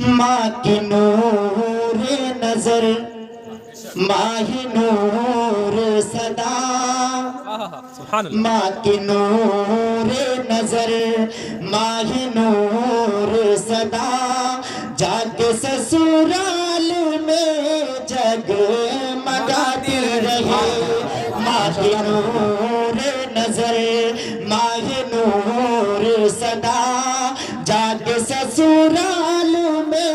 ماں کی نور نظر ماہ نور صدا ماں کی نور نظر ماہ نور صدا جا کے سسرال میں جگمگاتی رہے ماں کی نور نظر ماہ نور صدا جا کے سسرال میں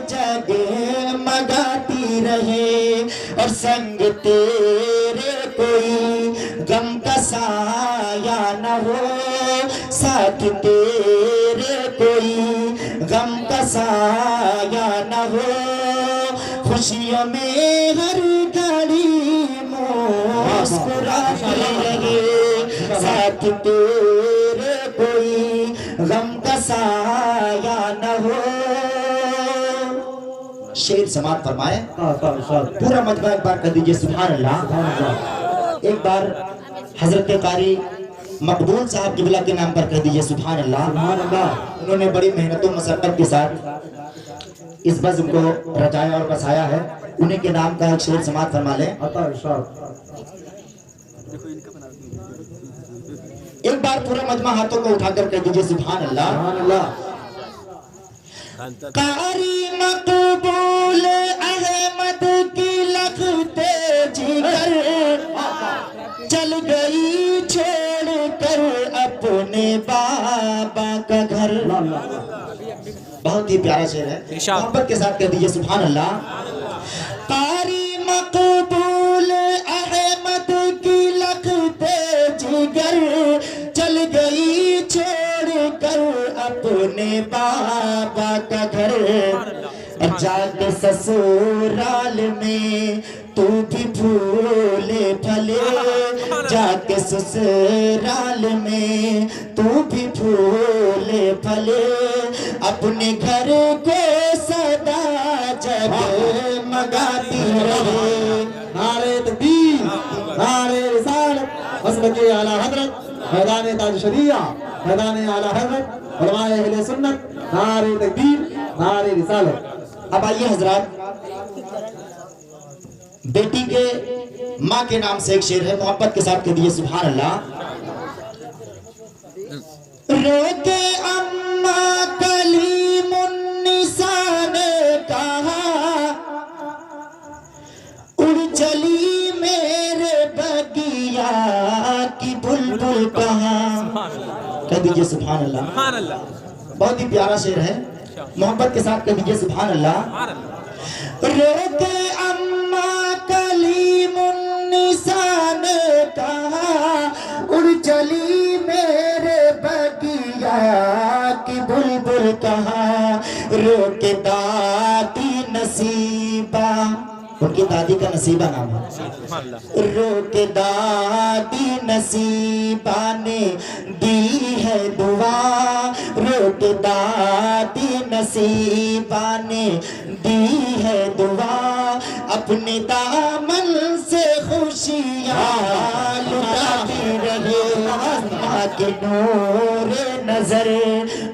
جگمگاتی رہے اور سنگ تیرے کوئی غم کا سایہ نہ ہو ساتھ تیرے کوئی غم کا سایہ نہ ہو خوشیوں میں ہر گھڑی مسکراتے رہے ساتھ تیرے کوئی غم کا سایہ نہ ہو شعر سماعت فرمائے پورا مجمع ایک بار کر دیجئے سبحان اللہ ایک بار حضرت قاری مقبول صاحب قبلہ کے نام پر کہہ دیجئے سبحان اللہ انہوں نے بڑی محنت و مشقت کے ساتھ اس بزم کو رچایا اور بسایا ہے انہیں کے نام کا ایک شعر سماعت فرما لیں ایک بار پورا مجمع ہاتھوں کو اٹھا کر کہہ دیجئے سبحان اللہ قاری مقبول احمد کی لختے جگر چل گئی چھوڑ کر اپنے بابا کا گھر بہت ہی پیارا شعر ہے محبت کے ساتھ کہہ دیجئے سبحان اللہ قاری مقبول احمد کی لختے جگر چل گئی چھوڑ کر اپنے بابا کا گھر جا کے سسرال میں تو بھی پھولے پھلے جا کے سسرال میں تو بھی پھولے پھلے اپنے گھر کو سدا جگمگاتی رہے نعرہ تکبیر نعرہ رسالت مسلک اعلیٰ حضرت میدان تاج شریعہ میدان اعلیٰ حضرت علماء اہل سنت نعرہ تکبیر نعرہ رسالت اب آئیے حضرات بیٹی کے ماں کے نام سے ایک شعر ہے محبت کے ساتھ کہہ دیجئے سبحان اللہ روکے اماں کلیم النساء نے کہا اڑ چلی میرے بگیا کی بلبل کہاں کہہ دیجئے سبحان اللہ بہت ہی پیارا شعر ہے محبت کے ساتھ کہہ دیجئے سبحان اللہ روکے اماں کلیم النساء نے کہا اڑ چلی میرے بگیا کی بلبل کہاں روکے دادی نصیبہ ان کی دادی کا نصیبہ نام ہے روکے دادی نصیبہ نے دی ہے دعا روکے دادی نصیبہ نے دی ہے دعا اپنے دامن سے خوشیاں لٹاتی رہے ماں کے نور نظر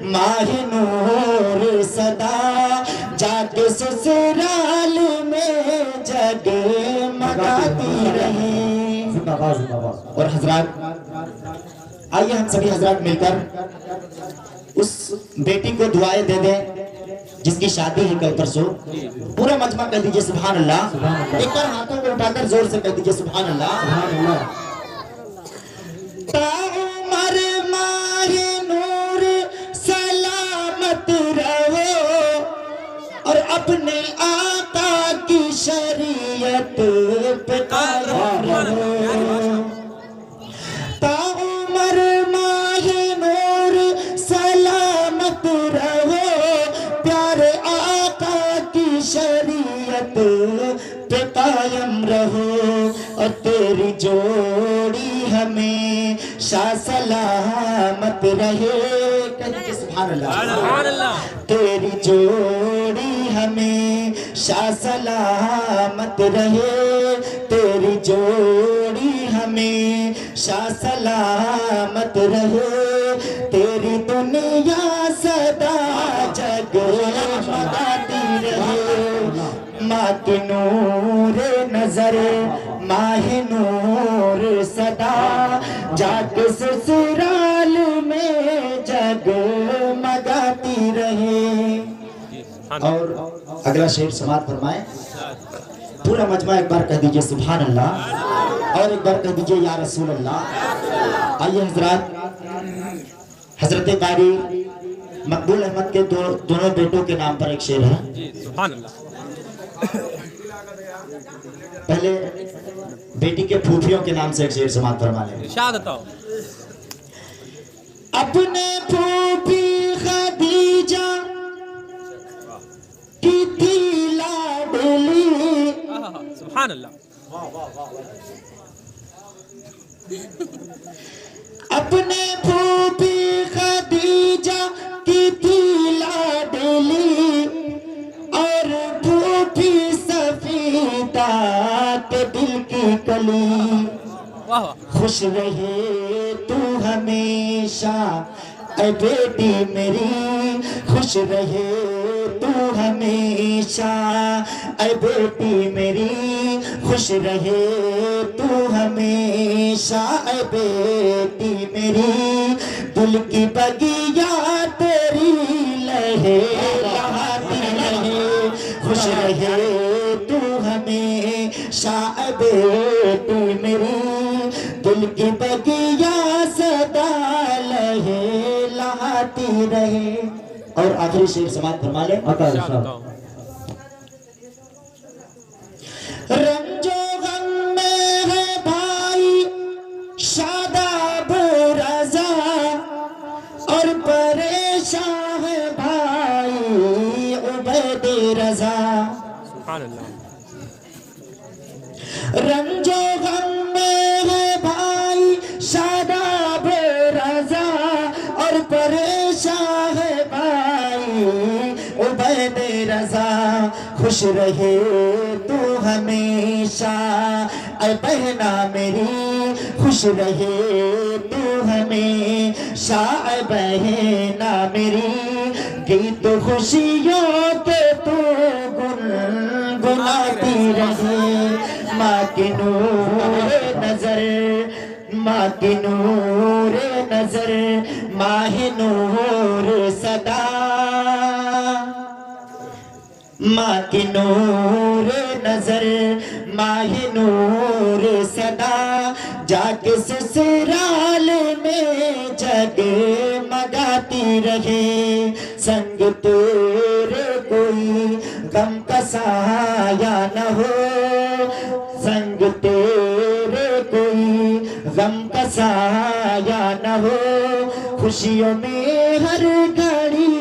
ماہ نور صدا جا کے سسرال میں جگمگاتی رہے اور حضرات آئیے ہم سبھی حضرات مل کر اس بیٹی کو دعائیں دے دیں جس کی شادی ہے کل پرسوں پورا مجمع کہہ دیجئے سبحان اللہ ایک بار ہاتھوں کو اٹھا کر زور سے کہہ دیجئے سبحان اللہ تا عمر ماہ نور سلامت رہو اور اپنے آقا کی شریعت پہ قائم رہو تا عمر ماہ نور سلامت رہو پیارے آقا کی شریعت پہ قائم رہو اور تیری جوڑی ہمیشہ سلامت رہے سبحان اللہ تیری جوڑی ہمیشہ سلامت رہے تیری جوڑی ہمیشہ سلامت رہے تیری دنیا سدا جگمگاتی ماں کی نور نظر ماہ نور صدا جا کے سسرال میں جگمگاتی رہے. اور اگلا شعر سماعت فرمائیں. پورا مجمع ایک بار کہہ دیجئے سبحان اللہ اور ایک بار کہہ دیجئے یا رسول اللہ. آئیے حضرات، حضرت قاری مقبول احمد کے دونوں بیٹوں کے نام پر ایک شعر ہے. سبحان اللہ. پہلے بیٹی کے پھوپھیوں کے نام سے ایک شعر سماعت فرما لیں. ارشاد ہو. اپنے پھوپھی خدیجہ کی تھی لاڈلی. سبحان اللہ. اپنے پھوپھی خدیجہ کی تھی لاڈلی اور پھوپھی سفیدہ کے دل کی کلی. خوش رہے تو ہمیشہ اے بیٹی میری، خوش رہے تو ہمیشہ اے بیٹی میری، خوش رہے تو ہمیشہ اے بیٹی میری. دل کی بگیا تیری لہے لہاتی رہے، خوش رہے تو ہمیشہ اے بیٹی میری. دل کی بگیا صدا لہے لہاتی رہے. اور آخری شعر سماعت فرما لیں. رنج و غم میں ہے بھائی شاداب رضا اور پریشان ہے بھائی عبید رضا. سبحان اللہ. رنج و غم میں ہے بھائی شاداب رضا اور پریشان ہے بھائی عبید رضا. خوش رہے تو ہمیشہ اے بہنا میری، خوش رہے تو ہمیشہ اے بہنا میری. گیت خوشیوں کے تو گنگناتی رہے. ماں کی نور نظر ماں کی نور نظر ماہ نور صدا، ماں کی نور نظر ماہ نور صدا جا کے سسرال میں جگمگاتی رہے. سنگ تیرے کوئی غم کا سایہ نہ ہو، سنگ تیرے کوئی غم کا سایہ نہ ہو. خوشیوں میں ہر گھڑی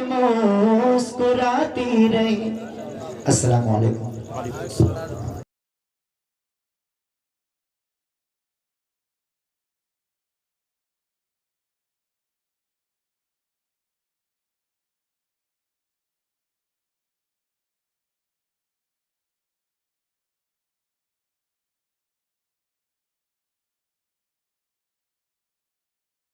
مسکراتی رہے. السلام علیکم.